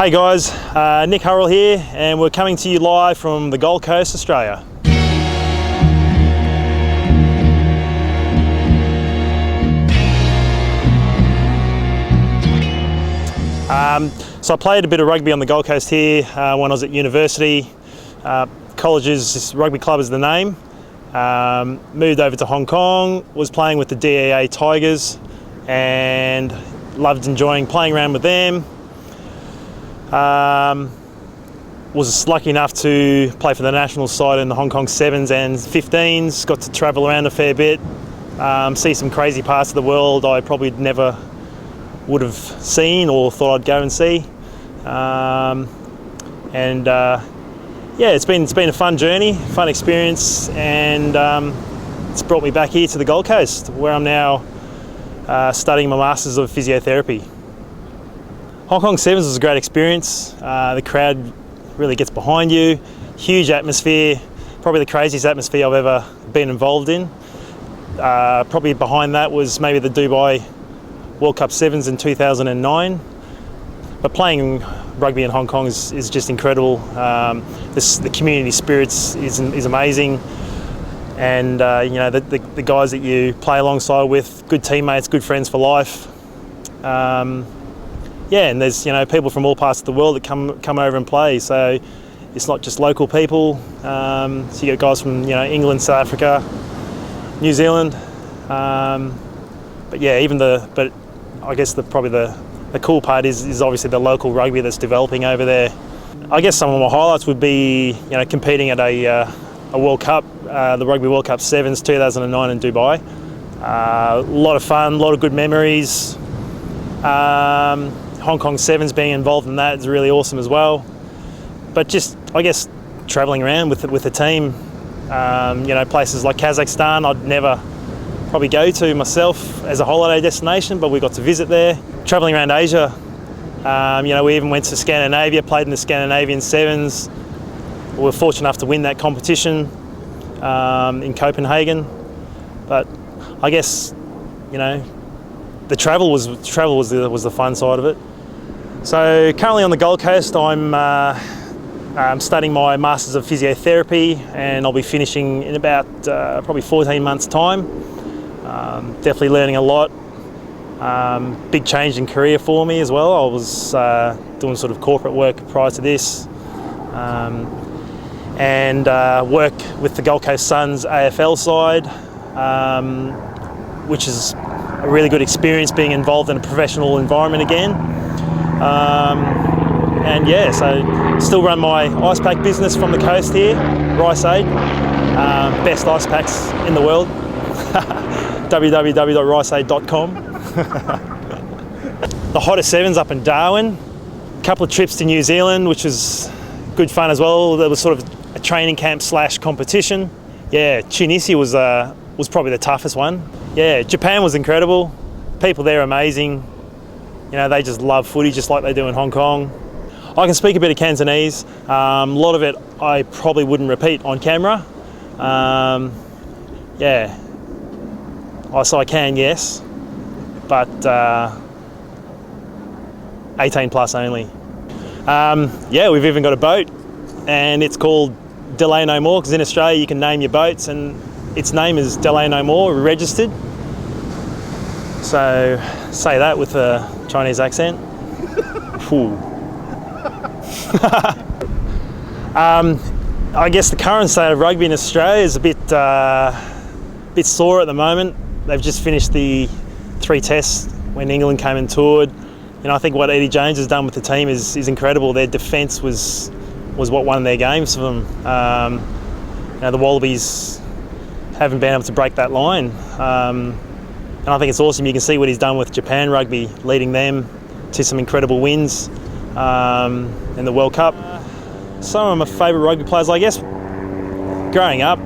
Hey guys, Nick Hurrell here, and we're coming to you live from the Gold Coast, Australia. So I played a bit of rugby on the Gold Coast here when I was at university. College's rugby club is the name. Moved over to Hong Kong, was playing with the DEA Tigers and loved enjoying playing around with them. Was lucky enough to play for the national side in the Hong Kong 7s and 15s, got to travel around a fair bit, see some crazy parts of the world I probably never would have seen or thought I'd go and see. Yeah, it's been a fun journey, fun experience, and it's brought me back here to the Gold Coast, where I'm now studying my Masters of Physiotherapy. Hong Kong 7s was a great experience. The crowd really gets behind you, huge atmosphere, probably the craziest atmosphere I've ever been involved in. Probably behind that was maybe the Dubai World Cup 7s in 2009. But playing rugby in Hong Kong is just incredible. The community spirits is amazing, and you know, the guys that you play alongside with, good teammates, good friends for life. Yeah, and there's, you know, people from all parts of the world that come over and play. So it's not just local people. So you get guys from, you know, England, South Africa, New Zealand. But yeah, but I guess probably the cool part is obviously the local rugby that's developing over there. I guess some of my highlights would be, you know, competing at a World Cup, the Rugby World Cup 7s 2009 in Dubai. A lot of fun, a lot of good memories. Hong Kong 7s, being involved in that is really awesome as well. But just, I guess, travelling around with the team, you know, places like Kazakhstan I'd never probably go to myself as a holiday destination, but we got to visit there. Travelling around Asia, you know, we even went to Scandinavia, played in the Scandinavian 7s. We were fortunate enough to win that competition in Copenhagen. But I guess, you know, the travel was the fun side of it. So currently on the Gold Coast, I'm studying my Masters of Physiotherapy, and I'll be finishing in about probably 14 months' time. Definitely learning a lot. Big change in career for me as well. I was doing sort of corporate work prior to this, and work with the Gold Coast Suns AFL side, which is a really good experience, being involved in a professional environment again. And yeah, so still run my ice pack business from the coast here, Rice Aid, best ice packs in the world. www.riceaid.com. The hottest 7s up in Darwin. A couple of trips to New Zealand, which was good fun as well. There was sort of a training camp / competition. Yeah, Tunisia was probably the toughest one. Yeah, Japan was incredible. People there are amazing. You know, they just love footy just like they do in Hong Kong. I can speak a bit of Cantonese. A lot of it I probably wouldn't repeat on camera. Yeah. So I can, yes, but 18 plus only. Yeah, we've even got a boat, and it's called Delay No More, because in Australia you can name your boats, and its name is Delay No More, registered. So say that with a Chinese accent. I guess the current state of rugby in Australia is a bit sore at the moment. They've just finished the 3 tests when England came and toured. You know, I think what Eddie Jones has done with the team is incredible. Their defence was what won their games for them. You know, the Wallabies haven't been able to break that line. And I think it's awesome. You can see what he's done with Japan rugby, leading them to some incredible wins in the World Cup. Some of my favourite rugby players, I guess, growing up,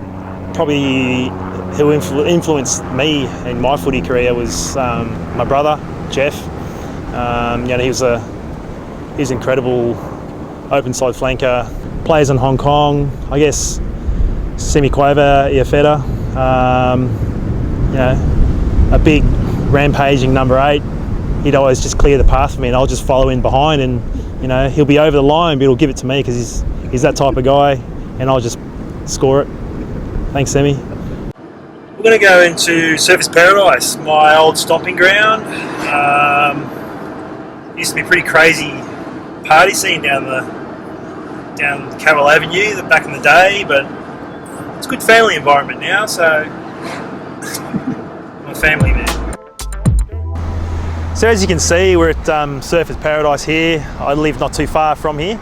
probably who influenced me in my footy career was my brother, Jeff. You know, he was an incredible open side flanker. Plays in Hong Kong, I guess, Semi Quaver, Iafeta. You know, a big rampaging number 8. He'd always just clear the path for me, and I'll just follow in behind, and you know, he'll be over the line, but he'll give it to me because he's that type of guy, and I'll just score it. Thanks, Semi. We're going to go into Surfers Paradise, my old stomping ground. Used to be a pretty crazy party scene down Carroll Avenue back in the day, but it's a good family environment now, so I'm a family man. So as you can see, we're at Surfers Paradise here. I live not too far from here.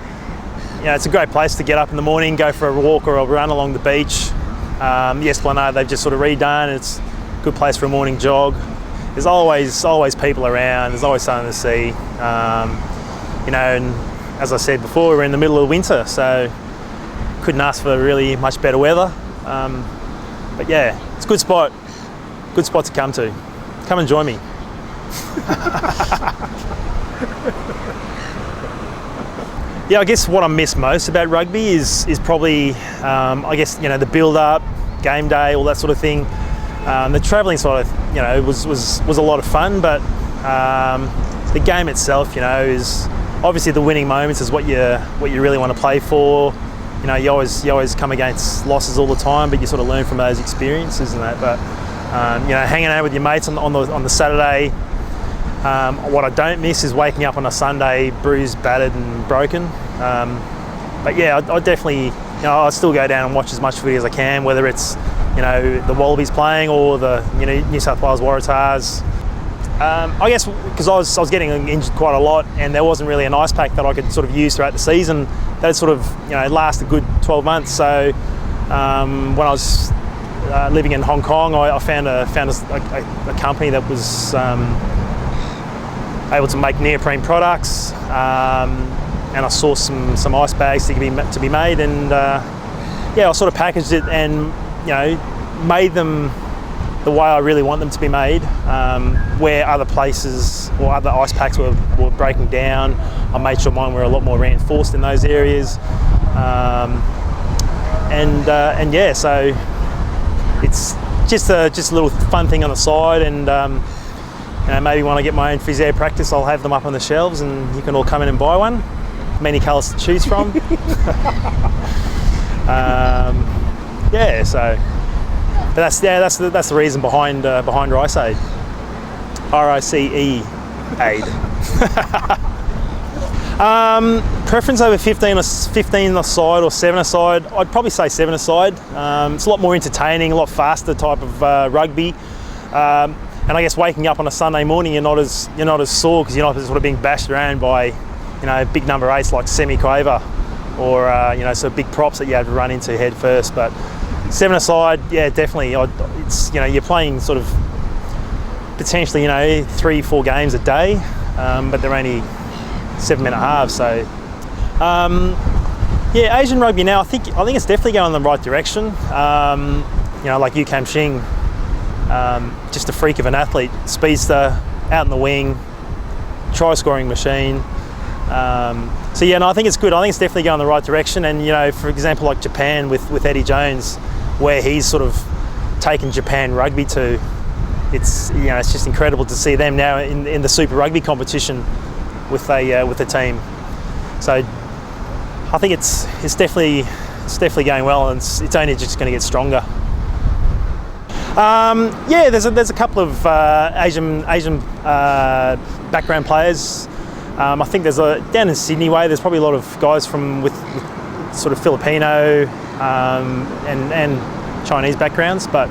You know, it's a great place to get up in the morning, go for a walk or a run along the beach. The Esplanade they've just sort of redone. It's a good place for a morning jog. There's always people around. There's always something to see. You know, and as I said before, we're in the middle of winter, so couldn't ask for really much better weather. But yeah, it's a good spot to come to. Come and join me. Yeah, I guess what I miss most about rugby is probably I guess, you know, the build up, game day, all that sort of thing. The travelling side of, you know, was a lot of fun, but the game itself, you know, is obviously the winning moments is what you really want to play for. You know, you always come against losses all the time, but you sort of learn from those experiences and that. But you know, hanging out with your mates on the Saturday. What I don't miss is waking up on a Sunday bruised, battered and broken. But yeah, I definitely, you know, I still go down and watch as much footy as I can, whether it's, you know, the Wallabies playing or the, you know, New South Wales Waratahs. I guess because I was getting injured quite a lot, and there wasn't really an ice pack that I could sort of use throughout the season. That sort of, you know, last a good 12 months. So when I was living in Hong Kong, I found a company that was able to make neoprene products, and I sourced some ice bags to be made, and yeah, I sort of packaged it and, you know, made them the way I really want them to be made. Where other places or other ice packs were breaking down, I made sure mine were a lot more reinforced in those areas, and yeah, so it's just a little fun thing on the side, and you know, maybe when I get my own physio practice, I'll have them up on the shelves, and you can all come in and buy one. Many colours to choose from. Yeah, so but that's the reason behind Rice Aid. RICE Aid. Preference over 15 aside or 7 aside. I'd probably say 7 aside. It's a lot more entertaining, a lot faster type of rugby. And I guess waking up on a Sunday morning, you're not as sore because you're not sort of being bashed around by, you know, big number 8s like semi-quaver or you know, sort of big props that you have to run into head first. But 7 aside, yeah, definitely. It's, you know, you're playing sort of potentially, you know, 3-4 games a day, but they're only 7-minute halves. So yeah, Asian rugby now, I think it's definitely going in the right direction. You know, like Kam Shing. Just a freak of an athlete, speedster, out in the wing, try scoring machine. So yeah, no, I think it's good. I think it's definitely going in the right direction. And, you know, for example, like Japan with Eddie Jones, where he's sort of taken Japan rugby to, it's, you know, it's just incredible to see them now in the Super Rugby competition with a team. So I think it's definitely going well, and it's only just going to get stronger. Yeah, there's a couple of Asian background players. I think there's down in Sydney way. There's probably a lot of guys with sort of Filipino and Chinese backgrounds, but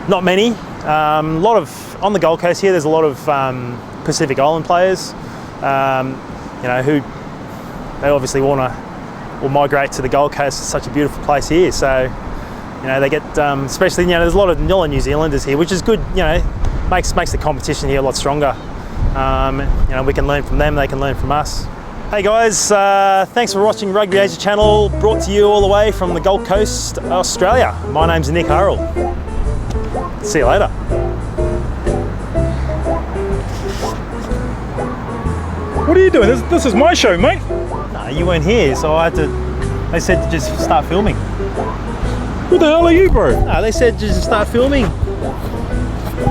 not many. A lot of on the Gold Coast here. There's a lot of Pacific Island players. You know, who they obviously will migrate to the Gold Coast. It's such a beautiful place here. So, you know, they get, especially, you know, there's a lot of New Zealanders here, which is good. You know, makes the competition here a lot stronger. You know, we can learn from them, they can learn from us. Hey guys, thanks for watching Rugby Asia channel, brought to you all the way from the Gold Coast, Australia. My name's Nick Hurrell. See you later. What are you doing? This is my show, mate. No, you weren't here, so they said to just start filming. Who the hell are you, bro? No, they said just start filming.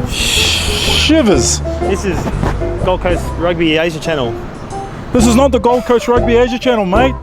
Shivers. This is Gold Coast Rugby Asia channel. This is not the Gold Coast Rugby Asia channel, mate.